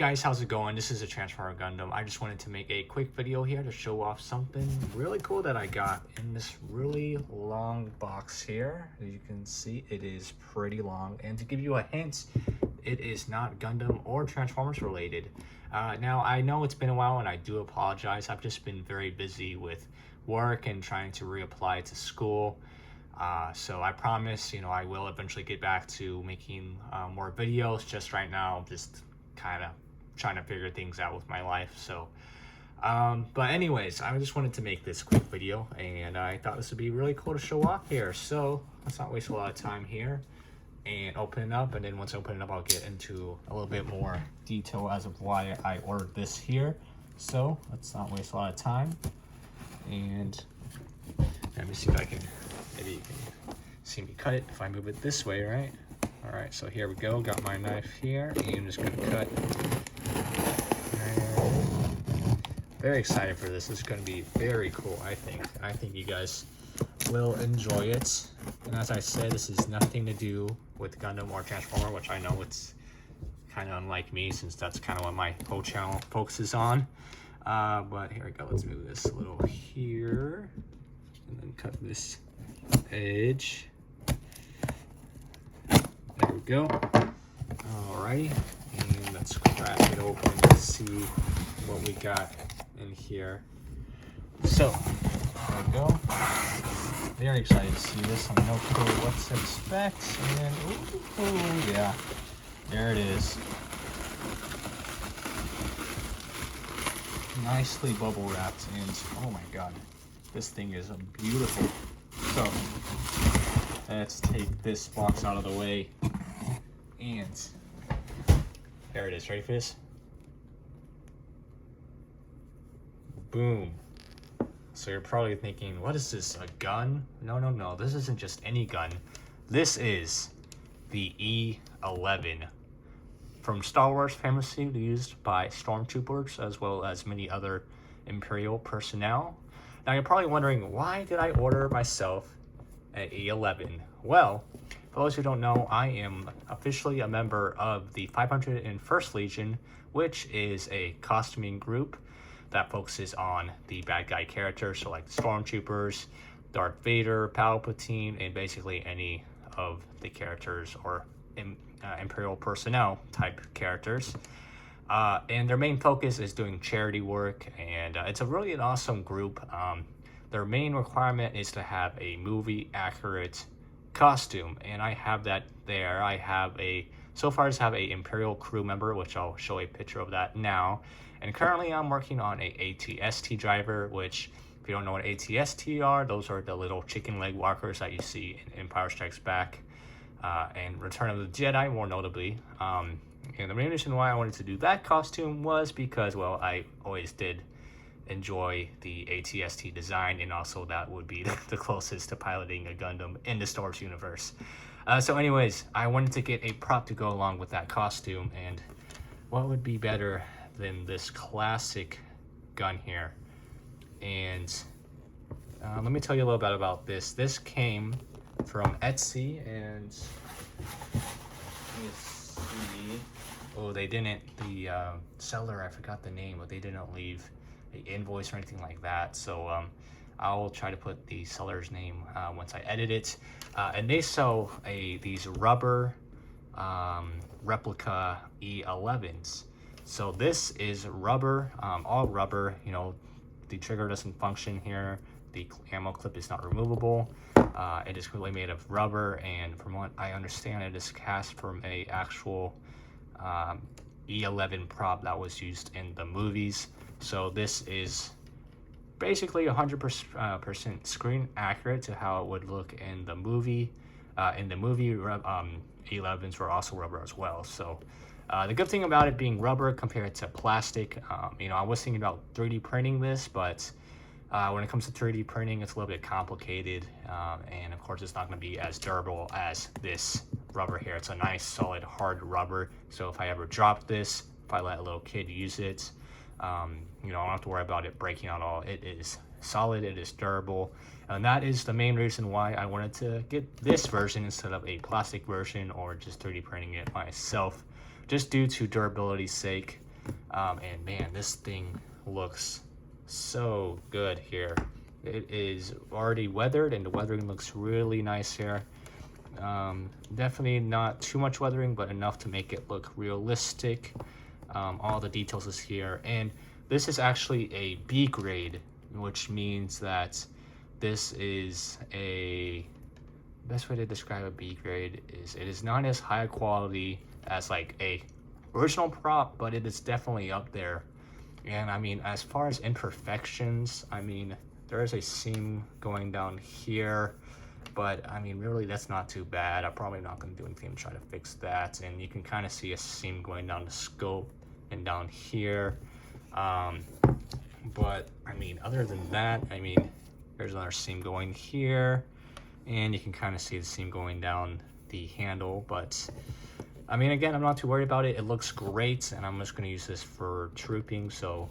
guys, how's it going? This is a Transformer Gundam. I just wanted to make a quick video here to show off something really cool that I got in this really long box here. As you can see, it is pretty long. And to give you a hint, it is not Gundam or Transformers related. Now, I know it's been a while and I do apologize. I've just been very busy with work and trying to reapply to school. So I promise, I will eventually get back to making more videos. Just right now, I'm just kind of trying to figure things out with my life. So, but anyways, I just wanted to make this quick video, and I thought this would be really cool to show off here. So let's not waste a lot of time here and open it up. And then once I open it up, I'll get into a little bit more detail as of why I ordered this here. So let's not waste a lot of time. And let me see if I can, maybe you can see me cut it if I move it this way, right? All right, so here we go. Got my knife here, and I'm just gonna cut. Very excited for this. This is gonna be very cool, I think. I think you guys will enjoy it. And as I said, this is nothing to do with Gundam or Transformer, which I know it's kind of unlike me, since that's kind of what my whole channel focuses on. But here we go. Let's move this a little here, and then cut this edge. There we go. Alrighty, and let's crack it open and see what we got in here. So, there we go. Very excited to see this. I'm no clue what to expect. And ooh, yeah, there it is. Nicely bubble wrapped, and oh my god, this thing is beautiful. So, let's take this box out of the way, and there it is. Ready for this? Boom. So you're probably thinking, what is this, a gun? No, this isn't just any gun. This is the E11 from Star Wars, famously used by stormtroopers as well as many other Imperial personnel. Now you're probably wondering, why did I order myself an E11? Well, for those who don't know, I am officially a member of the 501st Legion, which is a costuming group that focuses on the bad guy characters, so like stormtroopers, Darth Vader, Palpatine, and basically any of the characters or Imperial personnel type characters. And their main focus is doing charity work, and it's a really an awesome group. Their main requirement is to have a movie accurate costume, and I have that there. I have so far I just have a Imperial crew member, which I'll show a picture of that now. And currently I'm working on a ATST driver, which if you don't know what ATST are, those are the little chicken leg walkers that you see in Empire Strikes Back and Return of the Jedi, more notably. And the main reason why I wanted to do that costume was because, well, I always did enjoy the ATST design, and also that would be the closest to piloting a Gundam in the Star Wars universe. So anyways, I wanted to get a prop to go along with that costume, and what would be better than this classic gun here? And let me tell you a little bit about this. This came from Etsy, and let me see. Oh, they didn't, the seller, I forgot the name, but they didn't leave an invoice or anything like that. So I'll try to put the seller's name once I edit it. And they sell these rubber replica E11s. So this is rubber, all rubber. The trigger doesn't function here. The ammo clip is not removable. It is completely made of rubber, and from what I understand, it is cast from a actual E11 prop that was used in the movies. So this is basically 100% screen accurate to how it would look in the movie. In the movie, E11s were also rubber as well. So the good thing about it being rubber compared to plastic, I was thinking about 3D printing this, but when it comes to 3D printing, it's a little bit complicated, and of course it's not going to be as durable as this rubber here. It's a nice solid hard rubber, so if I ever drop this, if I let a little kid use it, I don't have to worry about it breaking at all. It is solid, it is durable, and that is the main reason why I wanted to get this version instead of a plastic version or just 3D printing it myself, just due to durability's sake. And man, this thing looks so good here. It is already weathered, and the weathering looks really nice here. Definitely not too much weathering, but enough to make it look realistic. All the details is here, and this is actually a B grade, which means that this is a, best way to describe a B grade is it is not as high quality as like a original prop, but it is definitely up there. And I mean, as far as imperfections, I mean, there is a seam going down here, but I mean, really that's not too bad. I'm probably not going to do anything to try to fix that. And you can kind of see a seam going down the scope and down here. But I mean, other than that, I mean, there's another seam going here, and you can kind of see the seam going down the handle. But I mean, again, I'm not too worried about it. It looks great, and I'm just going to use this for trooping. So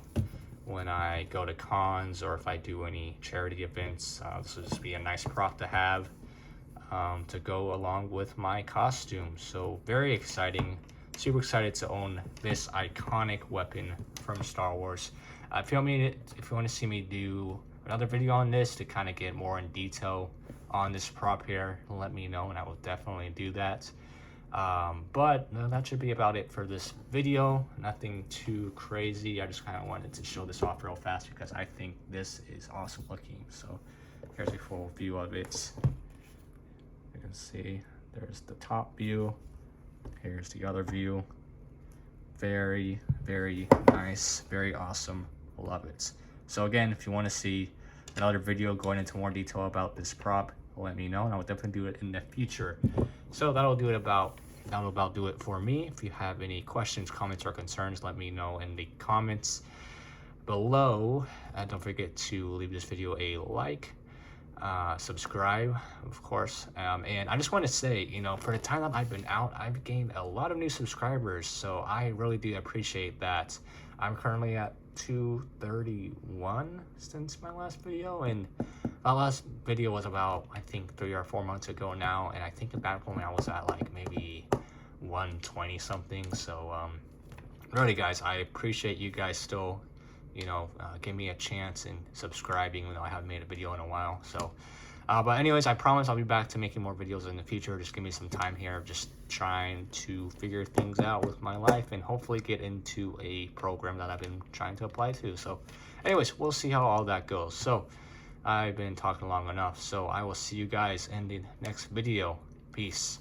when I go to cons or if I do any charity events, this will just be a nice prop to have to go along with my costume. So very exciting. Super excited to own this iconic weapon from Star Wars. If you want to see me do another video on this to kind of get more in detail on this prop here, let me know and I will definitely do that. But no, that should be about it for this video. Nothing too crazy. I just kind of wanted to show this off real fast because I think this is awesome looking. So here's a full view of it. You can see there's the top view. Here's the other view. Very, very nice, very awesome. Love it. So again, if you want to see another video going into more detail about this prop, let me know and I will definitely do it in the future. So that'll do it for me. If you have any questions, comments, or concerns, let me know in the comments below. And don't forget to leave this video a like, subscribe, of course. And I just want to say, you know, for the time that I've been out, I've gained a lot of new subscribers, so I really do appreciate that. I'm currently at 231 since my last video, and my last video was about, I think, 3 or 4 months ago now, and I think at that point I was at like maybe 120 something. So really guys, I appreciate you guys still, you know, give me a chance in subscribing, even though I haven't made a video in a while. So but anyways, I promise I'll be back to making more videos in the future. Just give me some time here of just trying to figure things out with my life and hopefully get into a program that I've been trying to apply to. So anyways, we'll see how all that goes. So I've been talking long enough, so I will see you guys in the next video. Peace.